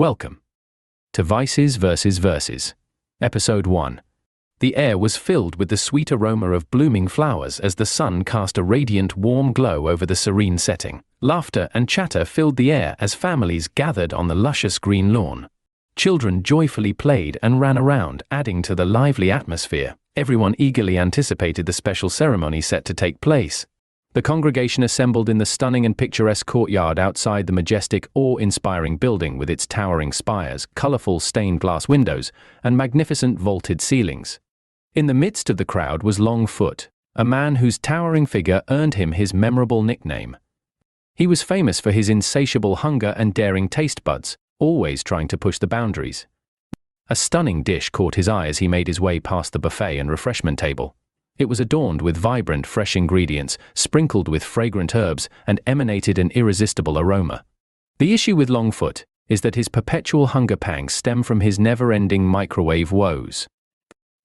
Welcome to Vices vs. Verses, Episode 1. The air was filled with the sweet aroma of blooming flowers as the sun cast a radiant, warm glow over the serene setting. Laughter and chatter filled the air as families gathered on the luscious green lawn. Children joyfully played and ran around, adding to the lively atmosphere. Everyone eagerly anticipated the special ceremony set to take place. The congregation assembled in the stunning and picturesque courtyard outside the majestic, awe-inspiring building with its towering spires, colorful stained glass windows, and magnificent vaulted ceilings. In the midst of the crowd was Longfoot, a man whose towering figure earned him his memorable nickname. He was famous for his insatiable hunger and daring taste buds, always trying to push the boundaries. A stunning dish caught his eye as he made his way past the buffet and refreshment table. It was adorned with vibrant, fresh ingredients, sprinkled with fragrant herbs, and emanated an irresistible aroma. The issue with Longfoot is that his perpetual hunger pangs stem from his never-ending microwave woes.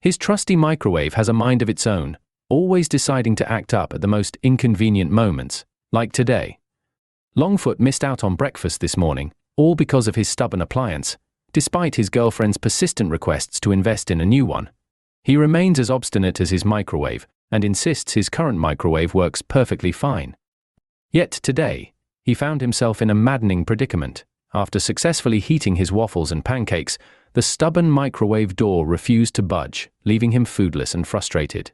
His trusty microwave has a mind of its own, always deciding to act up at the most inconvenient moments, like today. Longfoot missed out on breakfast this morning, all because of his stubborn appliance, despite his girlfriend's persistent requests to invest in a new one. He remains as obstinate as his microwave, and insists his current microwave works perfectly fine. Yet today, he found himself in a maddening predicament. After successfully heating his waffles and pancakes, the stubborn microwave door refused to budge, leaving him foodless and frustrated.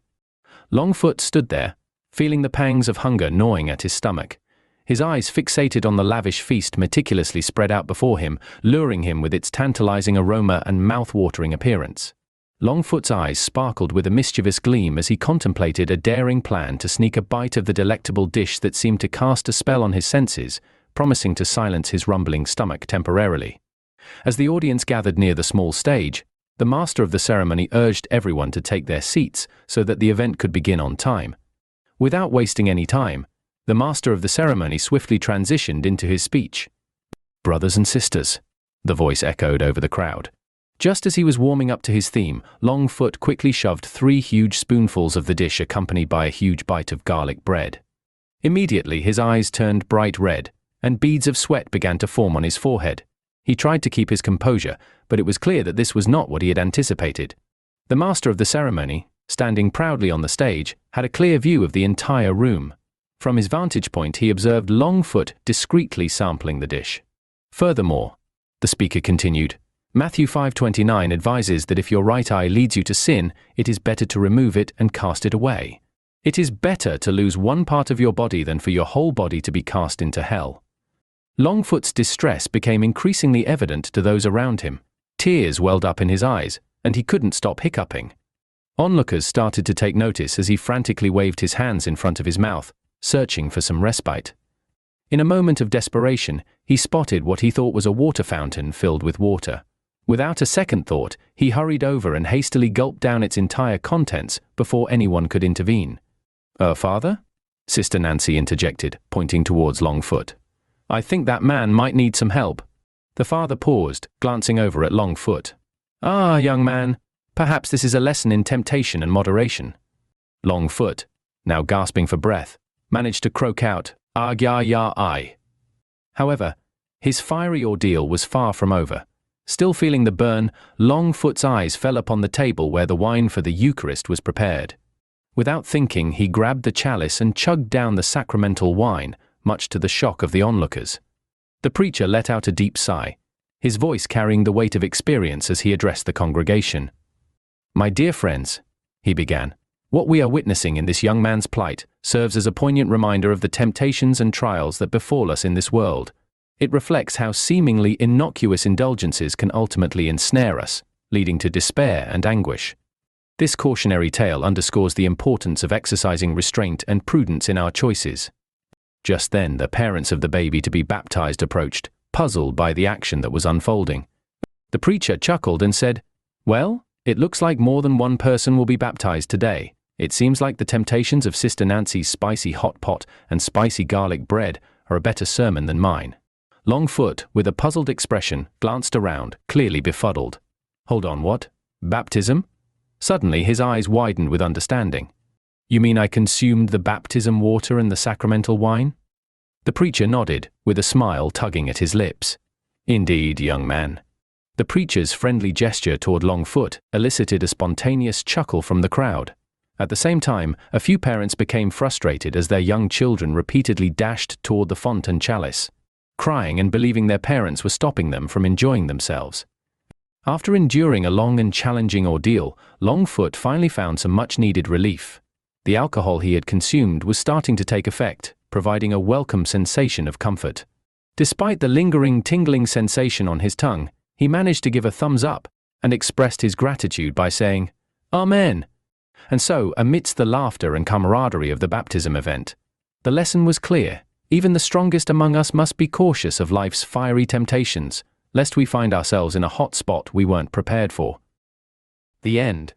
Longfoot stood there, feeling the pangs of hunger gnawing at his stomach. His eyes fixated on the lavish feast meticulously spread out before him, luring him with its tantalizing aroma and mouth-watering appearance. Longfoot's eyes sparkled with a mischievous gleam as he contemplated a daring plan to sneak a bite of the delectable dish that seemed to cast a spell on his senses, promising to silence his rumbling stomach temporarily. As the audience gathered near the small stage, the master of the ceremony urged everyone to take their seats so that the event could begin on time. Without wasting any time, the master of the ceremony swiftly transitioned into his speech. "Brothers and sisters," the voice echoed over the crowd. Just as he was warming up to his theme, Longfoot quickly shoved 3 huge spoonfuls of the dish accompanied by a huge bite of garlic bread. Immediately his eyes turned bright red, and beads of sweat began to form on his forehead. He tried to keep his composure, but it was clear that this was not what he had anticipated. The master of the ceremony, standing proudly on the stage, had a clear view of the entire room. From his vantage point he observed Longfoot discreetly sampling the dish. Furthermore, the speaker continued, Matthew 5:29 advises that if your right eye leads you to sin, it is better to remove it and cast it away. It is better to lose one part of your body than for your whole body to be cast into hell. Longfoot's distress became increasingly evident to those around him. Tears welled up in his eyes, and he couldn't stop hiccuping. Onlookers started to take notice as he frantically waved his hands in front of his mouth, searching for some respite. In a moment of desperation, he spotted what he thought was a water fountain filled with water. Without a second thought, he hurried over and hastily gulped down its entire contents before anyone could intervene. Father?" Sister Nancy interjected, pointing towards Longfoot. "I think that man might need some help." The father paused, glancing over at Longfoot. "Ah, young man, perhaps this is a lesson in temptation and moderation." Longfoot, now gasping for breath, managed to croak out, "Ah-ya-ya-I." However, his fiery ordeal was far from over. Still feeling the burn, Longfoot's eyes fell upon the table where the wine for the Eucharist was prepared. Without thinking, he grabbed the chalice and chugged down the sacramental wine, much to the shock of the onlookers. The preacher let out a deep sigh, his voice carrying the weight of experience as he addressed the congregation. "My dear friends," he began, "what we are witnessing in this young man's plight serves as a poignant reminder of the temptations and trials that befall us in this world. It reflects how seemingly innocuous indulgences can ultimately ensnare us, leading to despair and anguish. This cautionary tale underscores the importance of exercising restraint and prudence in our choices." Just then, the parents of the baby to be baptized approached, puzzled by the action that was unfolding. The preacher chuckled and said, "Well, it looks like more than one person will be baptized today. It seems like the temptations of Sister Nancy's spicy hot pot and spicy garlic bread are a better sermon than mine." Longfoot, with a puzzled expression, glanced around, clearly befuddled. "Hold on, what? Baptism?" Suddenly his eyes widened with understanding. "You mean I consumed the baptism water and the sacramental wine?" The preacher nodded, with a smile tugging at his lips. Indeed, young man. The preacher's friendly gesture toward Longfoot elicited a spontaneous chuckle from the crowd. At the same time, a few parents became frustrated as their young children repeatedly dashed toward the font and chalice, crying and believing their parents were stopping them from enjoying themselves. After enduring a long and challenging ordeal, Longfoot finally found some much-needed relief. The alcohol he had consumed was starting to take effect, providing a welcome sensation of comfort. Despite the lingering tingling sensation on his tongue, he managed to give a thumbs up and expressed his gratitude by saying, "Amen." And so, amidst the laughter and camaraderie of the baptism event, the lesson was clear. Even the strongest among us must be cautious of life's fiery temptations, lest we find ourselves in a hot spot we weren't prepared for. The end.